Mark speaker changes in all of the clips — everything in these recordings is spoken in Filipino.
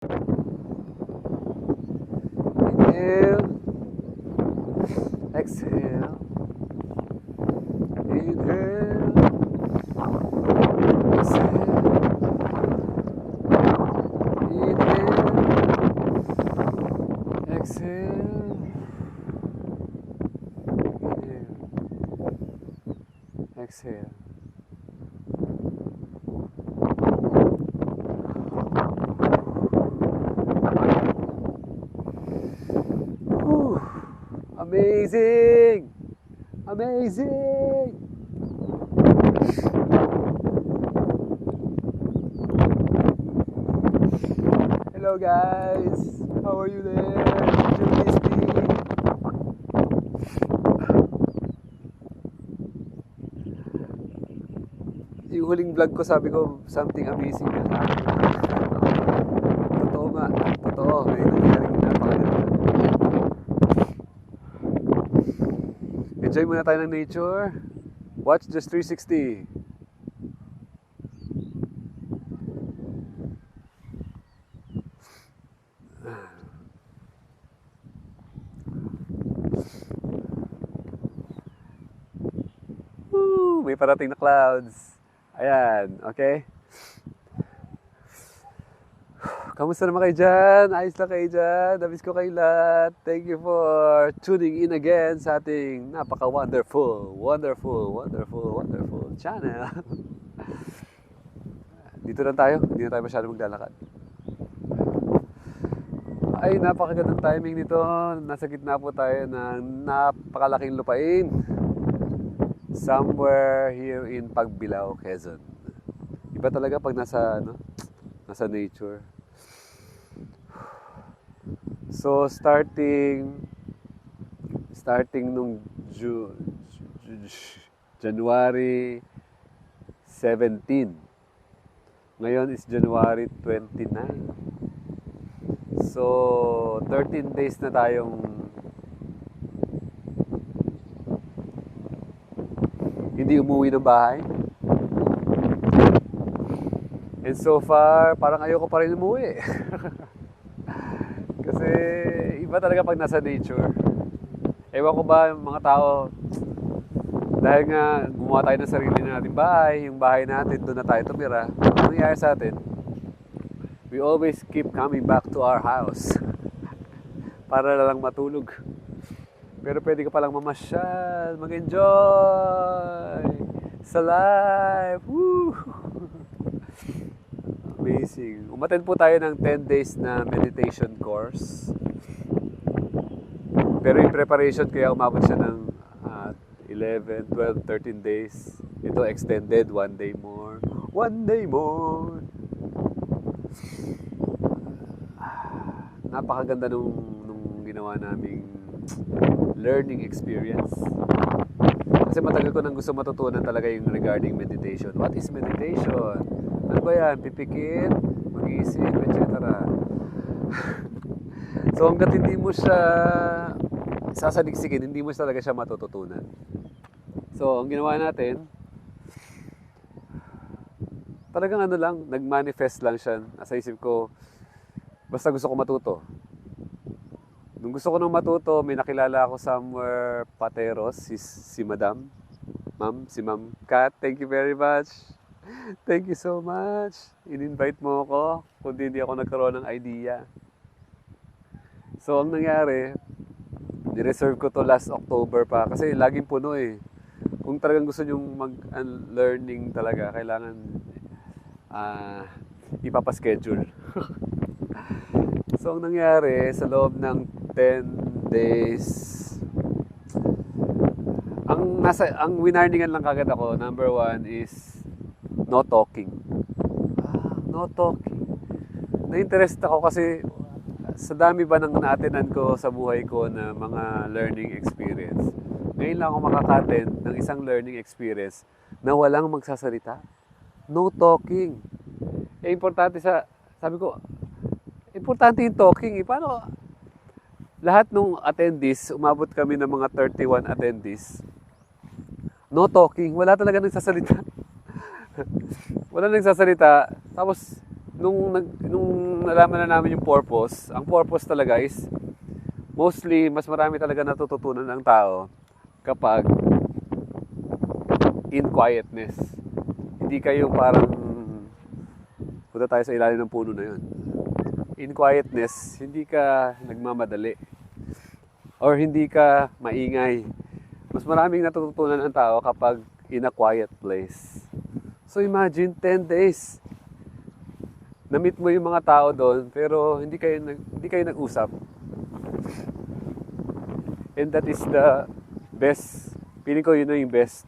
Speaker 1: Inhale. Exhale. Inhale. Exhale. Inhale. Exhale. Inhale. Exhale. Whew. Amazing! Amazing! Hello guys! How are you there? Did you miss me? Yung huling vlog ko, sabi ko something amazing na sa akin. Totoo nga. Totoo. May nangyaring napakaganda. Enjoy muna tayo ng nature. Watch Just 360. Woo! May parating na clouds. Ayan, okay? Kamusta naman kayo dyan? Ayos lang kayo dyan? Namiss ko kayo lahat. Thank you for tuning in again sa ating napaka-wonderful, wonderful channel. Dito lang tayo. Hindi na tayo masyado maglalakad. Ay, napakagandang timing nito. Nasa gitna po tayo ng napakalaking lupain. Somewhere here in Pagbilao, Quezon. Iba talaga pag nasa nature. So starting nung January 17. Ngayon is January 29. So 13 days na tayong hindi umuwi ng bahay. And so far, parang ayoko pa rin umuwi. Kasi iba talaga pag nasa nature. Ewan ko ba mga tao, dahil nga gumawa tayo ng sarili nating bahay, yung bahay natin, doon na tayo tumira. Ano nangyayari sa atin? We always keep coming back to our house. Para na lang matulog. Pero pwede ka palang mamasyal, mag-enjoy sa life. Woo! Amazing. Umattend po tayo ng 10 days na meditation course. Pero in preparation, kaya umabot siya ng 11, 12, 13 days. Ito extended, 1 day more. 1 day more! Napakaganda nung ginawa naming learning experience. Kasi matagal ko nang gusto matutunan talaga yung regarding meditation. What is meditation? Ano ba yan? Pipikit, mag-iisip, etc. So hanggat hindi mo siya sasaligsigin, hindi mo talaga siya matututunan. So ang ginawa natin, talagang nag-manifest lang siya. Nasa isip ko, basta gusto ko matuto. Nung gusto ko nang matuto, may nakilala ako somewhere, Pateros, si Madam. Si Ma'am Kat, thank you very much. Thank you so much. In-invite mo ako, kundi hindi ako nagkaroon ng idea. So, ang nangyari, ni-reserve ko to last October pa, kasi laging puno eh. Kung talagang gusto nyong mag-learning talaga, kailangan ipapaschedule. So, ang nangyari, sa loob ng 10 days, ang winarningan lang kagad ako, number 1 is no talking. No talking. Na-interest ako kasi sa dami ba ng na-attendan ko sa buhay ko na mga learning experience. Ngayon lang ako makaka-attend ng isang learning experience na walang magsasalita. No talking. Importante sabi ko, importante yung talking eh. Paano? Lahat ng attendees, umabot kami ng mga 31 attendees. No talking. Wala talaga nagsasalita. Wala nagsasalita. Tapos, nung nalaman na namin yung purpose, ang purpose talaga is, mostly, mas marami talaga natututunan ng tao kapag in quietness. Hindi kayo parang, punta tayo sa ilalim ng puno na yun. In quietness, hindi ka nagmamadali. Or hindi ka maingay. Mas maraming natututunan ng tao kapag in a quiet place. So imagine, 10 days. Na-meet mo yung mga tao doon, pero hindi kayo nag-usap. And that is the best. Feeling ko yun na yung best.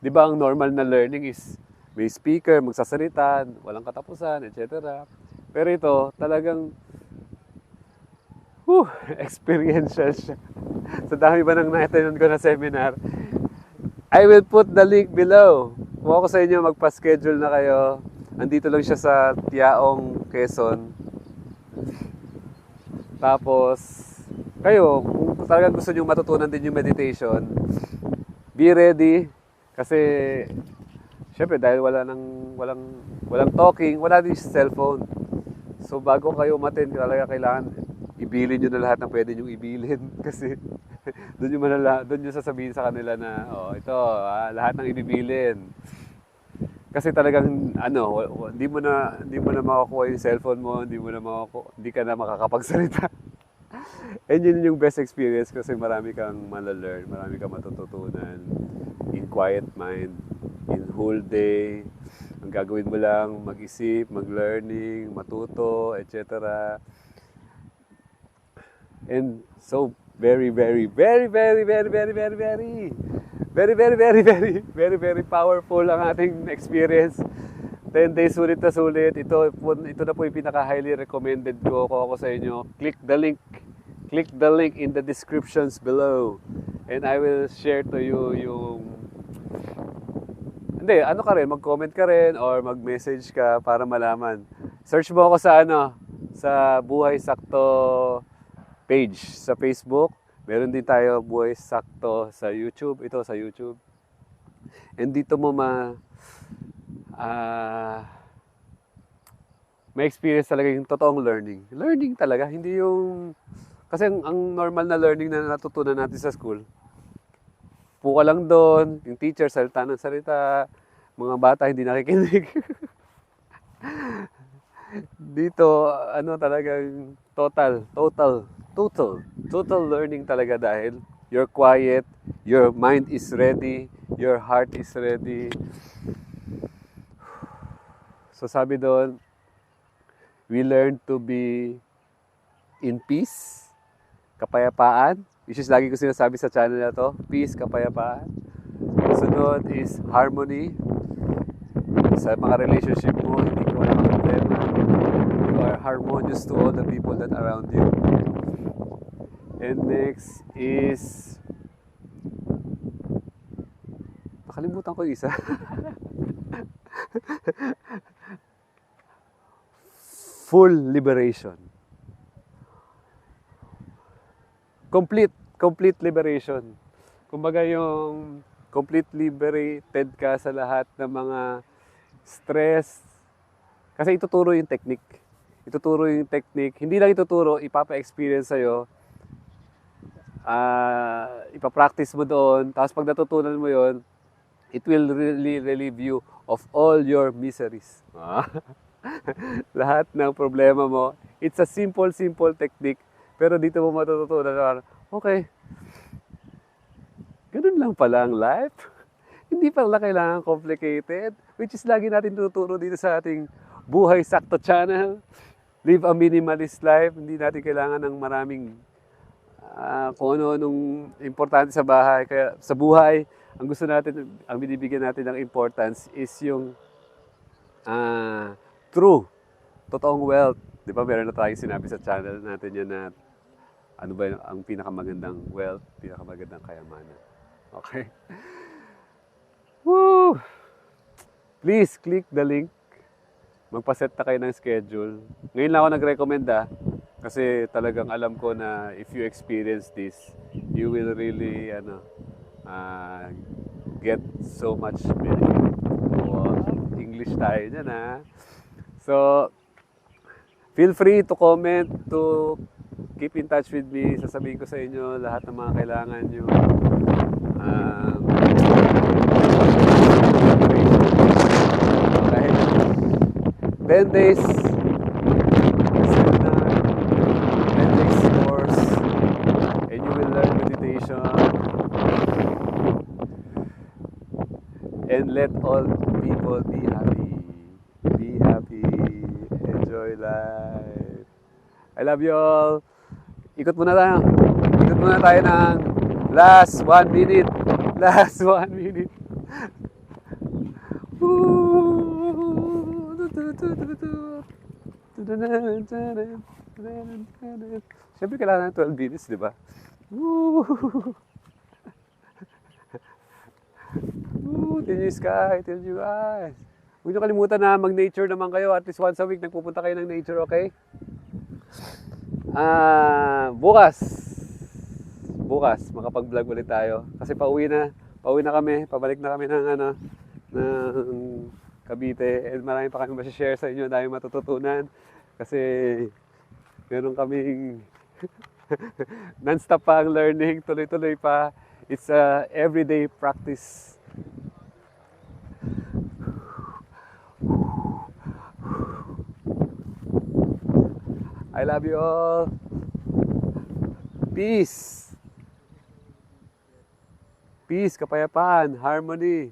Speaker 1: Di ba ang normal na learning is may speaker, magsasalita, walang katapusan, etc. Pero ito, talagang experiential siya. Sa dami ba nang na-attend ko na seminar, I will put the link below. Kung ako sa inyo, magpa-schedule na kayo. Andito lang siya sa Tiaong, Quezon. Tapos, kayo, kung talagang gusto nyo matutunan din yung meditation, be ready. Kasi, syempre, dahil walang talking, wala din yung cellphone. So, bago kayo umattend, talaga kailangan ibilin nyo na lahat ng pwede nyo ibilin. Kasi, doon nyo sasabihin sa kanila na, ito, lahat ng ibibilin. Kasi talagang, hindi mo na makakuha yung cellphone mo, hindi ka na makakapagsalita. And yun yung best experience kasi marami kang malalearn, marami kang matututunan in quiet mind, in whole day. Ang gagawin mo lang, mag-isip, mag-learning, matuto, etc. And so, very, very, very, very, very, very, very, very, very, very, very, very, very, very powerful ang ating experience. 10 days sulit na sulit. Ito na po yung pinaka-highly recommended ko kung ako sa inyo. Click the link. Click the link in the descriptions below. And I will share to you yung... Hindi, ka rin, mag-comment ka rin or mag-message ka para malaman. Search mo ako sa Buhay Sakto page sa Facebook. Meron din tayo Buhay Sakto sa YouTube. Ito sa YouTube. And dito mo may experience talaga yung totoong learning. Learning talaga, hindi yung... Kasi ang normal na learning na natutunan natin sa school, puka lang doon, yung teacher salita ng salita, mga bata hindi nakikinig. Dito, talagang total learning talaga dahil you're quiet, your mind is ready, your heart is ready. So sabi doon, we learn to be in peace, kapayapaan, which is lagi ko sinasabi sa channel na to, peace, kapayapaan. Sunod is harmony. Sa mga relationship mo, hindi ko walang problema. You are harmonious to all the people that are around you. And next is... Nakalimutan ko isa. Full liberation. Complete liberation. Kumbaga yung complete liberated ka sa lahat ng mga stress. Kasi ituturo yung technique. Hindi lang ituturo, ipapa-experience sa'yo. Ipapractice mo doon. Tapos pag natutunan mo yon, it will really relieve you of all your miseries. Lahat ng problema mo. It's a simple technique. Pero dito mo matututunan, okay, ganun lang pala ang life. Hindi pala kailangan complicated. Which is lagi natin tuturo dito sa ating Buhay Sakto channel. Live a minimalist life. Hindi natin kailangan ng maraming kung ano-anong importante sa bahay. Kaya sa buhay, ang gusto natin, ang binibigyan natin ng importance is yung true, totoong wealth. Di ba meron na tayong sinabi sa channel natin yan na ano ba ang pinakamagandang wealth, pinakamagandang kayamanan. Okay? Woo! Please click the link. Magpaset na kayo ng schedule. Ngayon lang ako nag-recommend kasi talagang alam ko na if you experience this, you will really get so much benefit. English tayo dyan So, Feel free to comment, to keep in touch with me. Sasabihin ko sa inyo lahat ng mga kailangan nyo. Kahit 10 days seminar, 10 days course, and you will learn meditation. And let all people be happy. Be happy. Enjoy life. I love you all. Ikot muna tayo. Ikot muna tayo ng last 1 minute. Last 1 minute. Siyempre kailangan ng 12 minutes, di ba? Till you sky, till you eyes. Huwag niyo kalimutan na mag-nature naman kayo. At least once a week, nagpupunta kayo ng nature, okay? Bukas, makapag-vlog ulit tayo. Kasi pauwi na kami. Pabalik na kami ng Cavite. And marami pa kami masishare sa inyo. Dahil matututunan. Kasi meron kaming non-stop pa ang learning. Tuloy-tuloy pa. It's a everyday practice. I love you all. Peace. Peace, kapayapaan, harmony,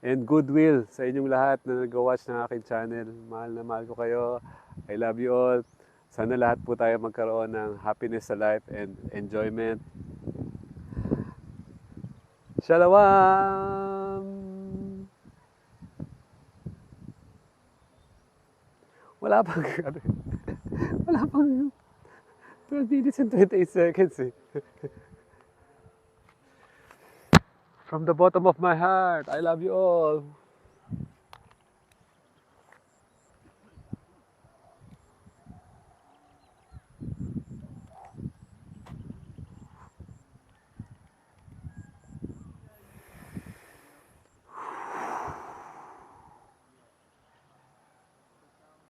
Speaker 1: and goodwill sa inyong lahat na nag-watch ng aking channel. Mahal na mahal ko kayo. I love you all. Sana lahat po tayo magkaroon ng happiness sa life and enjoyment. Shalom! Wala pang 12 minutes and 28 seconds eh. From the bottom of my heart, I love you all.